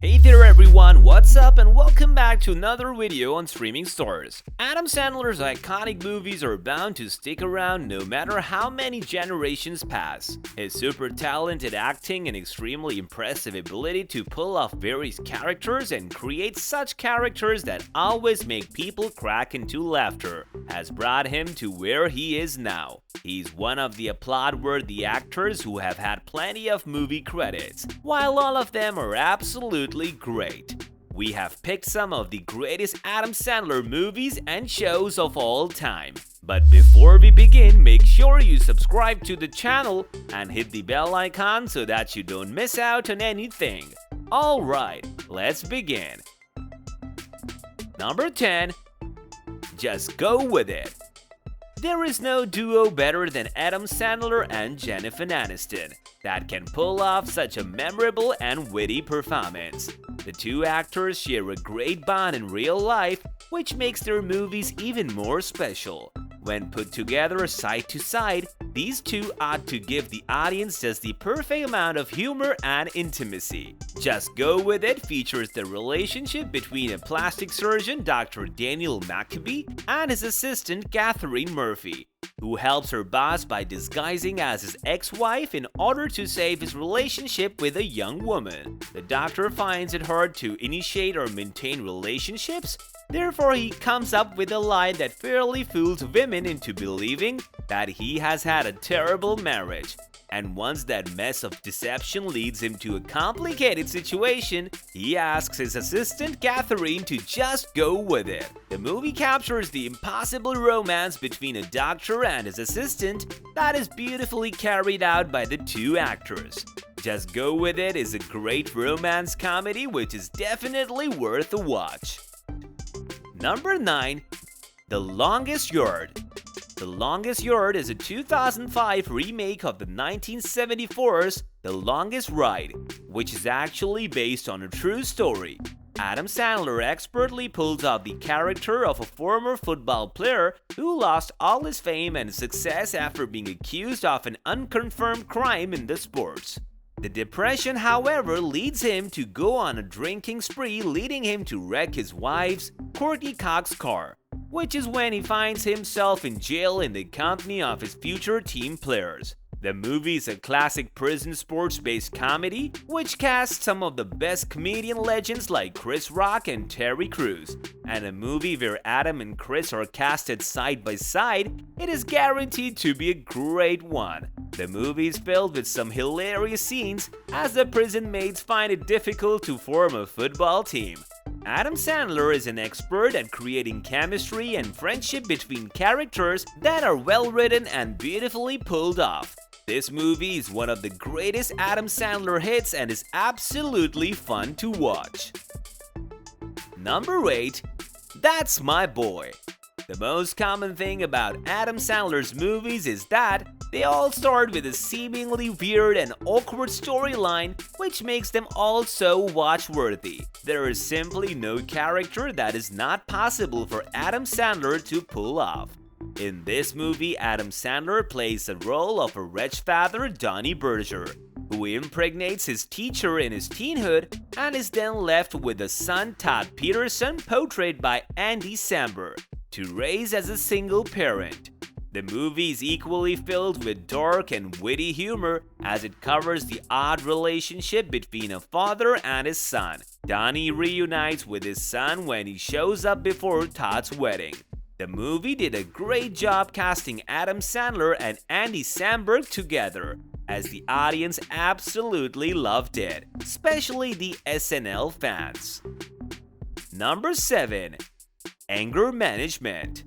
Hey there everyone, what's up and welcome back to another video on streaming stars. Adam Sandler's iconic movies are bound to stick around no matter how many generations pass. His super talented acting and extremely impressive ability to pull off various characters and create such characters that always make people crack into laughter has brought him to where he is now. He's one of the applaud-worthy actors who have had plenty of movie credits, while all of them are absolutely great. We have picked some of the greatest Adam Sandler movies and shows of all time. But before we begin, make sure you subscribe to the channel and hit the bell icon so that you don't miss out on anything. Alright, let's begin. Number 10. Just Go With It. There is no duo better than Adam Sandler and Jennifer Aniston that can pull off such a memorable and witty performance. The two actors share a great bond in real life, which makes their movies even more special. When put together side to side, these two ought to give the audience just the perfect amount of humor and intimacy. Just Go With It features the relationship between a plastic surgeon, Dr. Daniel Maccabee, and his assistant, Catherine Murphy, who helps her boss by disguising as his ex-wife in order to save his relationship with a young woman. The doctor finds it hard to initiate or maintain relationships. Therefore, he comes up with a lie that fairly fools women into believing that he has had a terrible marriage. And once that mess of deception leads him to a complicated situation, he asks his assistant Catherine to just go with it. The movie captures the impossible romance between a doctor and his assistant that is beautifully carried out by the two actors. Just Go With It is a great romance comedy which is definitely worth a watch. Number 9. The Longest Yard. The Longest Yard is a 2005 remake of the 1974's The Longest Ride, which is actually based on a true story. Adam Sandler expertly pulls off the character of a former football player who lost all his fame and success after being accused of an unconfirmed crime in the sports. The depression, however, leads him to go on a drinking spree, leading him to wreck his wife's, Courtney Cox's car, which is when he finds himself in jail in the company of his future team players. The movie is a classic prison sports-based comedy, which casts some of the best comedian legends like Chris Rock and Terry Crews. And a movie where Adam and Chris are casted side by side, it is guaranteed to be a great one. The movie is filled with some hilarious scenes as the prison mates find it difficult to form a football team. Adam Sandler is an expert at creating chemistry and friendship between characters that are well written and beautifully pulled off. This movie is one of the greatest Adam Sandler hits and is absolutely fun to watch. Number 8. That's My Boy. The most common thing about Adam Sandler's movies is that they all start with a seemingly weird and awkward storyline, which makes them all so watch-worthy. There is simply no character that is not possible for Adam Sandler to pull off. In this movie, Adam Sandler plays the role of a wretched father, Donnie Berger, who impregnates his teacher in his teenhood and is then left with a son, Todd Peterson, portrayed by Andy Samberg, to raise as a single parent. The movie is equally filled with dark and witty humor as it covers the odd relationship between a father and his son. Donnie reunites with his son when he shows up before Todd's wedding. The movie did a great job casting Adam Sandler and Andy Samberg together, as the audience absolutely loved it, especially the SNL fans. Number 7. Anger Management.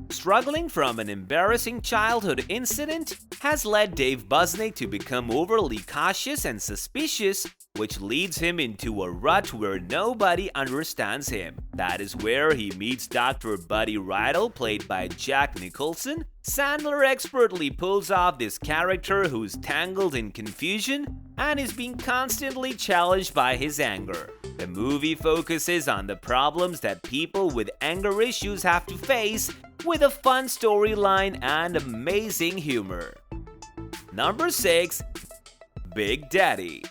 Struggling from an embarrassing childhood incident has led Dave Busnick to become overly cautious and suspicious, which leads him into a rut where nobody understands him. That is where he meets Dr. Buddy Rydell, played by Jack Nicholson. Sandler expertly pulls off this character who's tangled in confusion and is being constantly challenged by his anger. The movie focuses on the problems that people with anger issues have to face, with a fun storyline and amazing humor. Number 6. Big Daddy.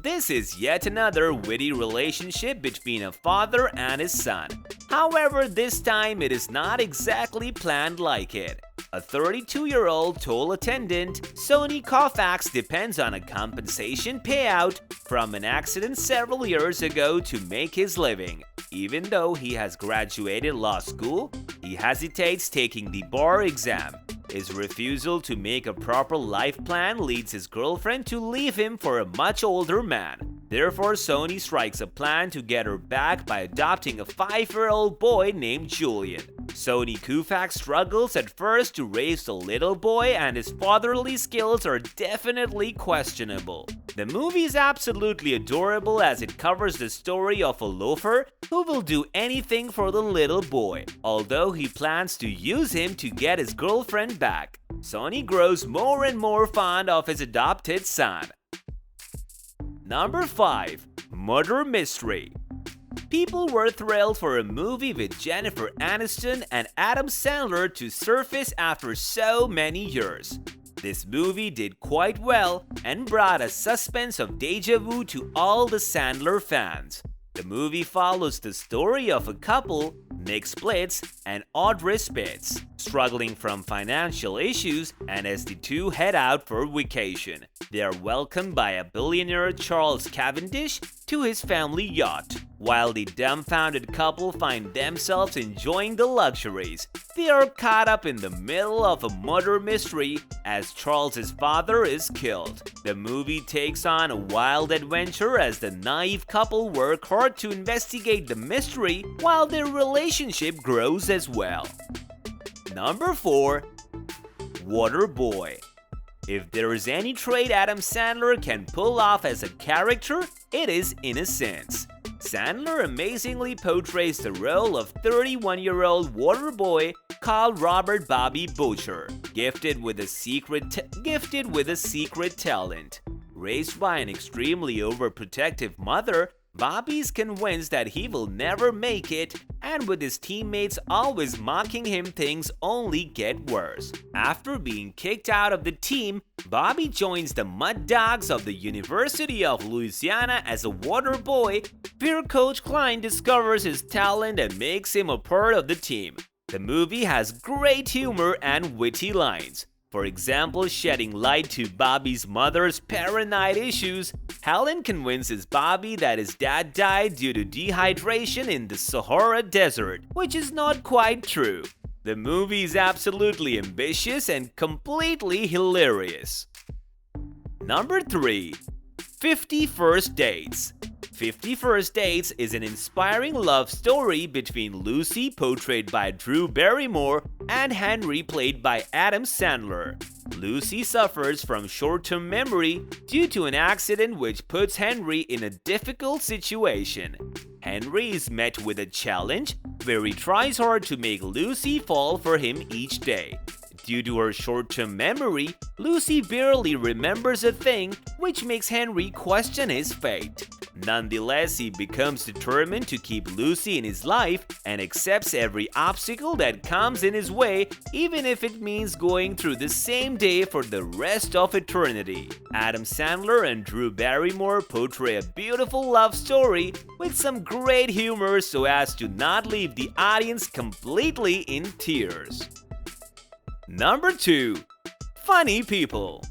This is yet another witty relationship between a father and his son. However, this time it is not exactly planned like it. A 32-year-old toll attendant, Sony Koufax, depends on a compensation payout from an accident several years ago to make his living. Even though he has graduated law school, he hesitates taking the bar exam. His refusal to make a proper life plan leads his girlfriend to leave him for a much older man. Therefore, Sony strikes a plan to get her back by adopting a 5-year-old boy named Julian. Sony Koufax struggles at first to raise the little boy, and his fatherly skills are definitely questionable. The movie is absolutely adorable as it covers the story of a loafer who will do anything for the little boy, although he plans to use him to get his girlfriend back. Sony grows more and more fond of his adopted son. Number 5. Murder Mystery. People were thrilled for a movie with Jennifer Aniston and Adam Sandler to surface after so many years. This movie did quite well and brought a suspense of déjà vu to all the Sandler fans. The movie follows the story of a couple, Nick Splits and Audrey Spitz, struggling from financial issues, and as the two head out for vacation, they are welcomed by a billionaire Charles Cavendish to his family yacht. While the dumbfounded couple find themselves enjoying the luxuries, they are caught up in the middle of a murder mystery as Charles's father is killed. The movie takes on a wild adventure as the naive couple work hard to investigate the mystery while their relationship grows as well. Number 4. Waterboy. If there is any trait Adam Sandler can pull off as a character, it is innocence. Sandler amazingly portrays the role of 31-year-old waterboy called Robert Bobby Butcher, gifted with a secret talent. Raised by an extremely overprotective mother, Bobby is convinced that he will never make it, and with his teammates always mocking him, things only get worse. After being kicked out of the team, Bobby joins the Mud Dogs of the University of Louisiana as a water boy, where Coach Klein discovers his talent and makes him a part of the team. The movie has great humor and witty lines. For example, shedding light to Bobby's mother's paranoid issues, Helen convinces Bobby that his dad died due to dehydration in the Sahara Desert, which is not quite true. The movie is absolutely ambitious and completely hilarious. Number 3. 50 First Dates. 50 First Dates is an inspiring love story between Lucy, portrayed by Drew Barrymore, and Henry, played by Adam Sandler. Lucy suffers from short-term memory due to an accident which puts Henry in a difficult situation. Henry is met with a challenge where he tries hard to make Lucy fall for him each day. Due to her short-term memory, Lucy barely remembers a thing, which makes Henry question his fate. Nonetheless, he becomes determined to keep Lucy in his life and accepts every obstacle that comes in his way, even if it means going through the same day for the rest of eternity. Adam Sandler and Drew Barrymore portray a beautiful love story with some great humor so as to not leave the audience completely in tears. Number 2. Funny People.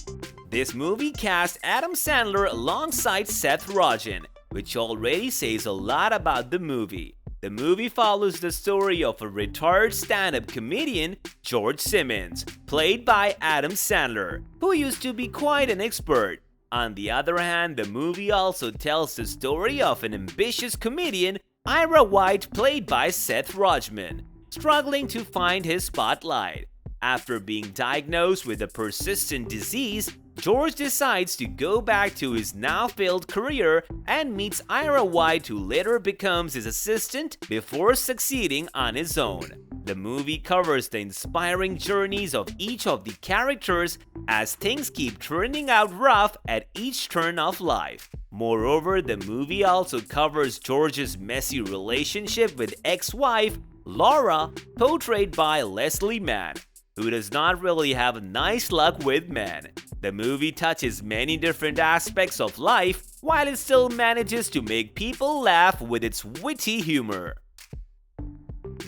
This movie cast Adam Sandler alongside Seth Rogen, which already says a lot about the movie. The movie follows the story of a retired stand-up comedian, George Simmons, played by Adam Sandler, who used to be quite an expert. On the other hand, the movie also tells the story of an ambitious comedian, Ira White, played by Seth Rogen, struggling to find his spotlight. After being diagnosed with a persistent disease, George decides to go back to his now-failed career and meets Ira White, who later becomes his assistant before succeeding on his own. The movie covers the inspiring journeys of each of the characters as things keep turning out rough at each turn of life. Moreover, the movie also covers George's messy relationship with ex-wife, Laura, portrayed by Leslie Mann. who does not really have nice luck with men. The movie touches many different aspects of life while it still manages to make people laugh with its witty humor.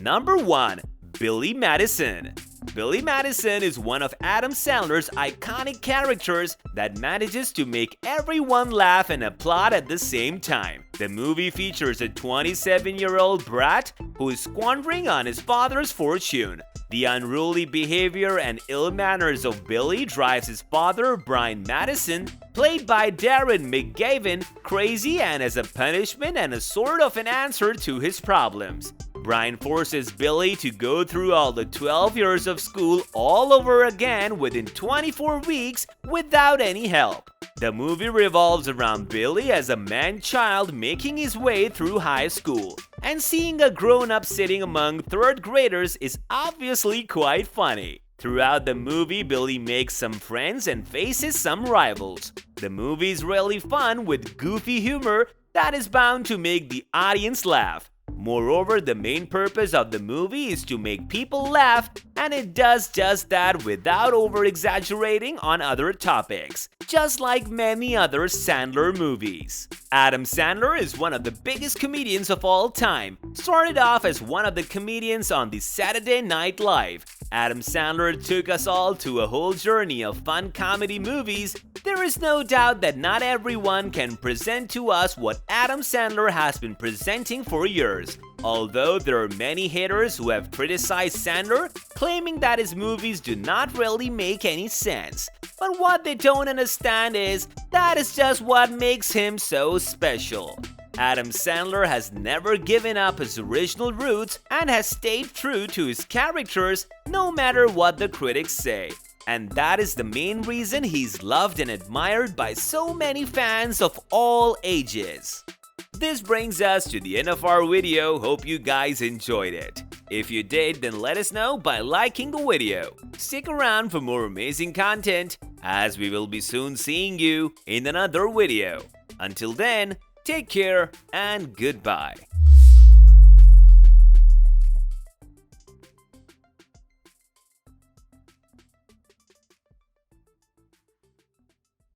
Number 1. Billy Madison. Billy Madison is one of Adam Sandler's iconic characters that manages to make everyone laugh and applaud at the same time. The movie features a 27-year-old brat who is squandering on his father's fortune. The unruly behavior and ill manners of Billy drives his father, Brian Madison, played by Darren McGavin, crazy, and as a punishment and a sort of an answer to his problems. Brian forces Billy to go through all the 12 years of school all over again within 24 weeks without any help. The movie revolves around Billy as a man-child making his way through high school, and seeing a grown-up sitting among third graders is obviously quite funny. Throughout the movie, Billy makes some friends and faces some rivals. The movie is really fun with goofy humor that is bound to make the audience laugh. Moreover, the main purpose of the movie is to make people laugh, and it does just that without over-exaggerating on other topics, just like many other Sandler movies. Adam Sandler is one of the biggest comedians of all time. Started off as one of the comedians on the Saturday Night Live, Adam Sandler took us all to a whole journey of fun comedy movies. There is no doubt that not everyone can present to us what Adam Sandler has been presenting for years. Although there are many haters who have criticized Sandler, claiming that his movies do not really make any sense. But what they don't understand is that is just what makes him so special. Adam Sandler has never given up his original roots and has stayed true to his characters no matter what the critics say. And that is the main reason he's loved and admired by so many fans of all ages. This brings us to the end of our video. Hope you guys enjoyed it. If you did, then let us know by liking the video. Stick around for more amazing content, as we will be soon seeing you in another video. Until then, take care and goodbye.